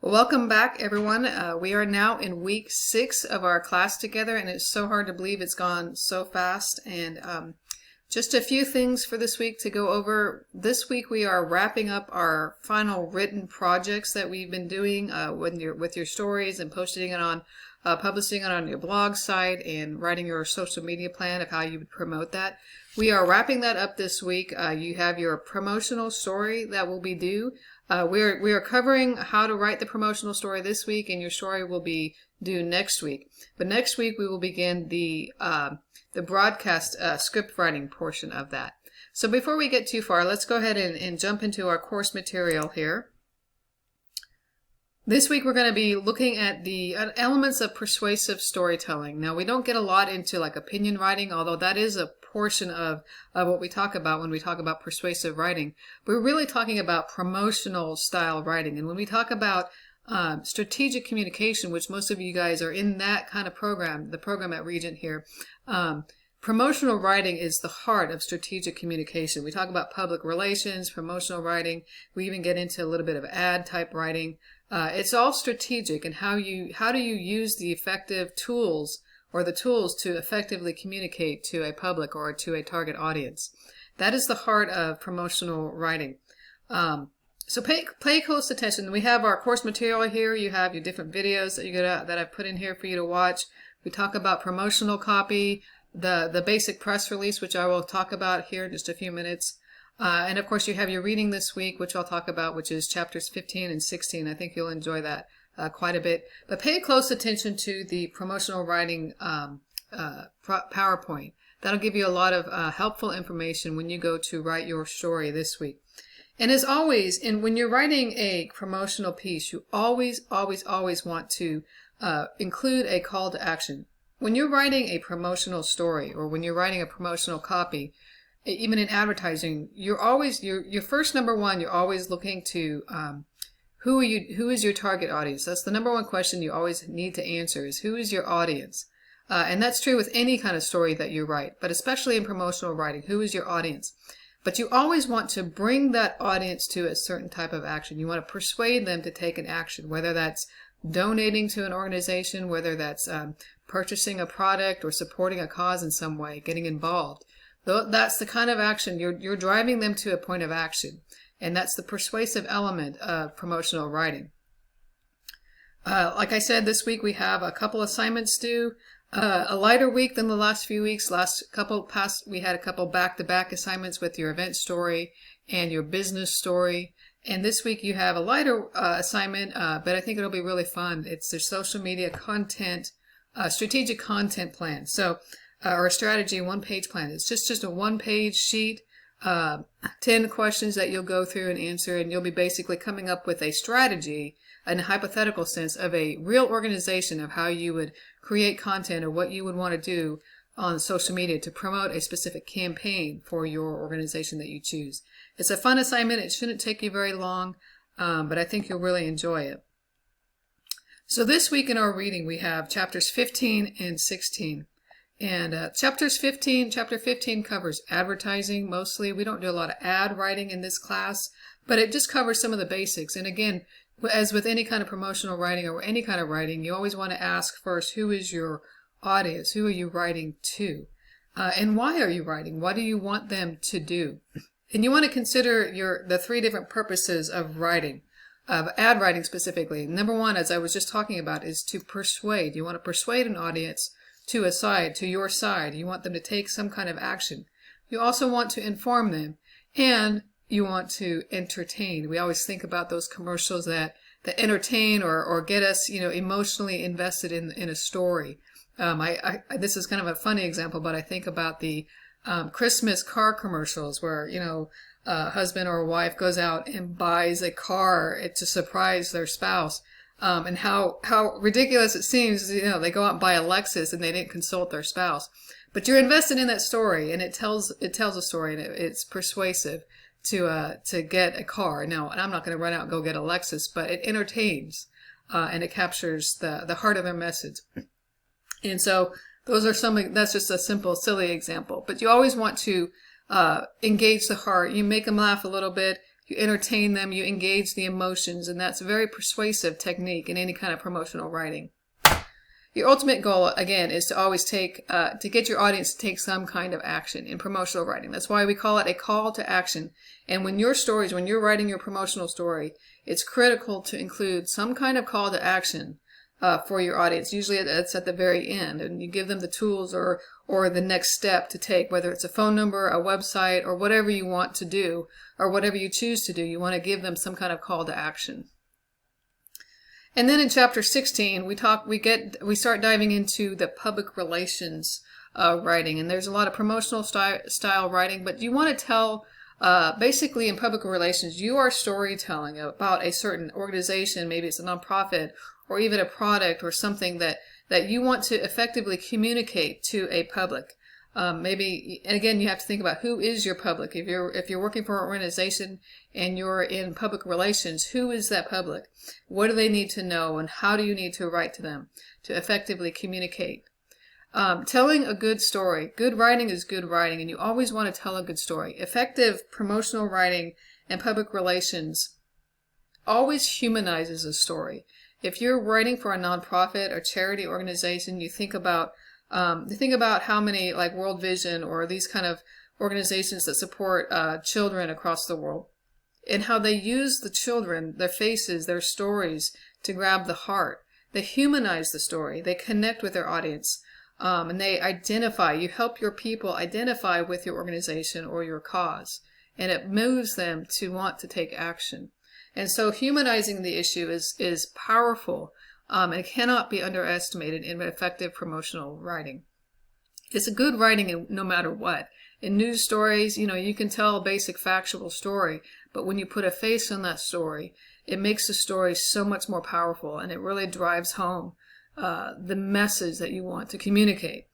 Welcome back, everyone. We are now in week 6 of our class together, and it's so hard to believe it's gone so fast. And just a few things for this week to go over. This week we are wrapping up our final written projects that we've been doing with your stories and posting it on, publishing it on your blog site and writing your social media plan of how you would promote that. We are wrapping that up this week. You have your promotional story that will be due. We are covering how to write the promotional story this week, and your story will be due next week. But next week we will begin the broadcast script writing portion of that. So before we get too far, let's go ahead and jump into our course material here. This week we're going to be looking at the elements of persuasive storytelling. Now, we don't get a lot into like opinion writing, although that is a portion of what we talk about when we talk about persuasive writing. We're really talking about promotional style writing. And when we talk about strategic communication, which most of you guys are in that kind of program, the program at Regent here, promotional writing is the heart of strategic communication. We talk about public relations, promotional writing. We even get into a little bit of ad type writing. It's all strategic, and how do you use the effective tools or the tools to effectively communicate to a public or to a target audience. That is the heart of promotional writing. So pay close attention. We have our course material here. You have your different videos that I've put in here for you to watch. We talk about promotional copy, the basic press release, which I will talk about here in just a few minutes. And of course you have your reading this week, which I'll talk about, which is chapters 15 and 16. I think you'll enjoy that quite a bit. But pay close attention to the promotional writing PowerPoint. That'll give you a lot of helpful information when you go to write your story this week. And as always, when you're writing a promotional piece, you always want to include a call to action. When you're writing a promotional story or when you're writing a promotional copy, even in advertising, your first number one, you're always looking to who is your target audience. That's the number one question you always need to answer, is who is your audience? And that's true with any kind of story that you write, but especially in promotional writing, who is your audience? But you always want to bring that audience to a certain type of action. You want to persuade them to take an action, whether that's donating to an organization, whether that's purchasing a product or supporting a cause in some way, getting involved. That's the kind of action. You're driving them to a point of action. And that's the persuasive element of promotional writing. Like I said, this week we have a couple assignments due. A lighter week than the last few weeks. We had a couple back-to-back assignments with your event story and your business story. And this week you have a lighter assignment, but I think it'll be really fun. It's the social media content, strategic content plan. So, or a strategy one-page plan. It's just a one-page sheet, 10 questions that you'll go through and answer, and you'll be basically coming up with a strategy in a hypothetical sense of a real organization of how you would create content or what you would want to do on social media to promote a specific campaign for your organization that you choose. It's a fun assignment. It shouldn't take you very long, but I think you'll really enjoy it. So this week in our reading, we have chapters 15 and 16. And chapter 15 covers advertising mostly. We don't do a lot of ad writing in this class, but it just covers some of the basics. And again, as with any kind of promotional writing or any kind of writing, you always want to ask first, who is your audience? Who are you writing to? And why are you writing? What do you want them to do? And you want to consider the 3 different purposes of writing, of ad writing specifically. Number one, as I was just talking about, is to persuade. You want to persuade an audience to your side. You want them to take some kind of action. You also want to inform them, and you want to entertain. We always think about those commercials that entertain or get us, emotionally invested in a story. This is kind of a funny example, but I think about the Christmas car commercials where, a husband or a wife goes out and buys a car to surprise their spouse. And how ridiculous it seems, they go out and buy a Lexus and they didn't consult their spouse. But you're invested in that story, and it tells a story, and it's persuasive to get a car. Now, I'm not going to run out and go get a Lexus, but it entertains, and it captures the heart of their message. And so that's just a simple, silly example. But you always want to engage the heart. You make them laugh a little bit, you entertain them, you engage the emotions, and that's a very persuasive technique in any kind of promotional writing. Your ultimate goal, again, is to always to get your audience to take some kind of action in promotional writing. That's why we call it a call to action. And when you're writing your promotional story, it's critical to include some kind of call to action for your audience. Usually it's at the very end, and you give them the tools or the next step to take, whether it's a phone number, a website, or whatever you want to do, or whatever you choose to do. You want to give them some kind of call to action. And then in chapter 16, we start diving into the public relations writing, and there's a lot of promotional style writing, but you want to tell, basically in public relations, you are storytelling about a certain organization, maybe it's a nonprofit, or even a product or something that you want to effectively communicate to a public. Maybe, and again, you have to think about who is your public. If you're working for an organization and you're in public relations, who is that public? What do they need to know, and how do you need to write to them to effectively communicate? Telling a good story. Good writing is good writing, and you always want to tell a good story. Effective promotional writing and public relations always humanizes a story. If you're writing for a nonprofit or charity organization, you think about how many, like World Vision or these kind of organizations that support children across the world, and how they use the children, their faces, their stories to grab the heart. They humanize the story. They connect with their audience, and they identify. You help your people identify with your organization or your cause, and it moves them to want to take action. And so humanizing the issue is powerful. It cannot be underestimated in effective promotional writing. It's a good writing no matter what. In news stories, you can tell a basic factual story, but when you put a face on that story, it makes the story so much more powerful, and it really drives home the message that you want to communicate.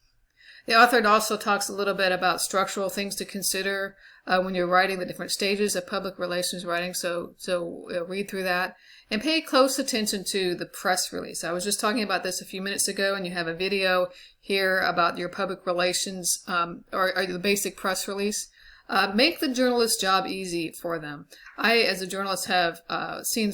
The author also talks a little bit about structural things to consider when you're writing, the different stages of public relations writing. So read through that and pay close attention to the press release. I was just talking about this a few minutes ago, and you have a video here about your public relations or the basic press release. Make the journalist's job easy for them. I, as a journalist, have seen,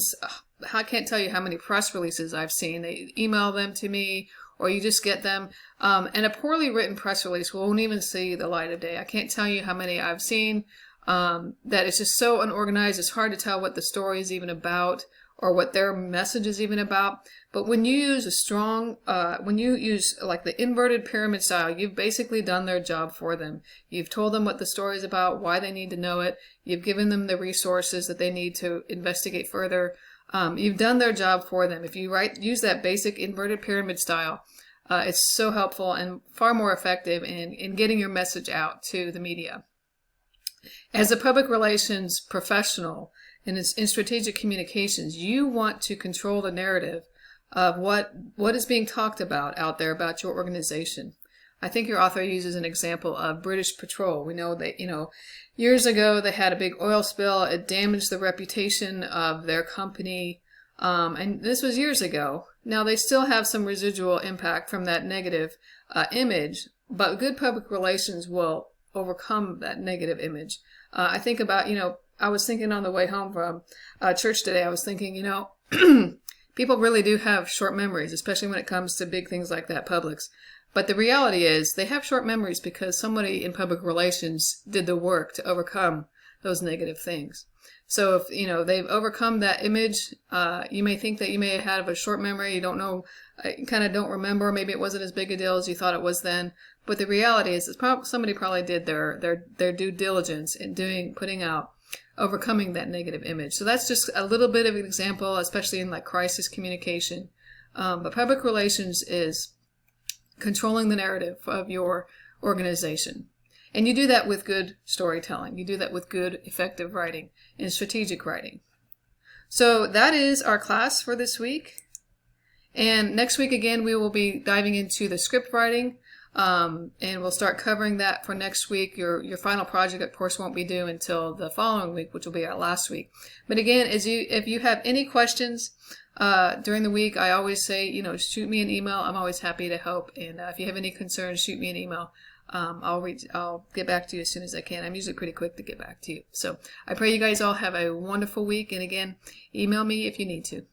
I can't tell you how many press releases I've seen. They email them to me, or you just get them. And a poorly written press release won't even see the light of day. I can't tell you how many I've seen that it's just so unorganized. It's hard to tell what the story is even about or what their message is even about. But when you use when you use like the inverted pyramid style, you've basically done their job for them. You've told them what the story is about, why they need to know it. You've given them the resources that they need to investigate further. You've done their job for them. If you use that basic inverted pyramid style, it's so helpful and far more effective in getting your message out to the media. As a public relations professional and in strategic communications, you want to control the narrative of what is being talked about out there about your organization. I think your author uses an example of British Petrol. We know that, years ago they had a big oil spill. It damaged the reputation of their company. And this was years ago. Now they still have some residual impact from that negative image, but good public relations will overcome that negative image. I think about, I was thinking on the way home from church today, I was thinking, people really do have short memories, especially when it comes to big things like that, Publix. But the reality is they have short memories because somebody in public relations did the work to overcome those negative things. So if, they've overcome that image, you may think that you may have a short memory. You don't know, you kind of don't remember. Maybe it wasn't as big a deal as you thought it was then. But the reality is somebody probably did their due diligence in overcoming that negative image. So that's just a little bit of an example, especially in like crisis communication. But public relations is controlling the narrative of your organization. And you do that with good storytelling. You do that with good, effective writing and strategic writing. So that is our class for this week. And next week, again, we will be diving into the script writing. And we'll start covering that for next week. Your final project, of course, won't be due until the following week, which will be our last week. But again, if you have any questions during the week, I always say, shoot me an email. I'm always happy to help. And if you have any concerns, shoot me an email. I'll get back to you as soon as I can. I'm usually pretty quick to get back to you. So I pray you guys all have a wonderful week. And again, email me if you need to.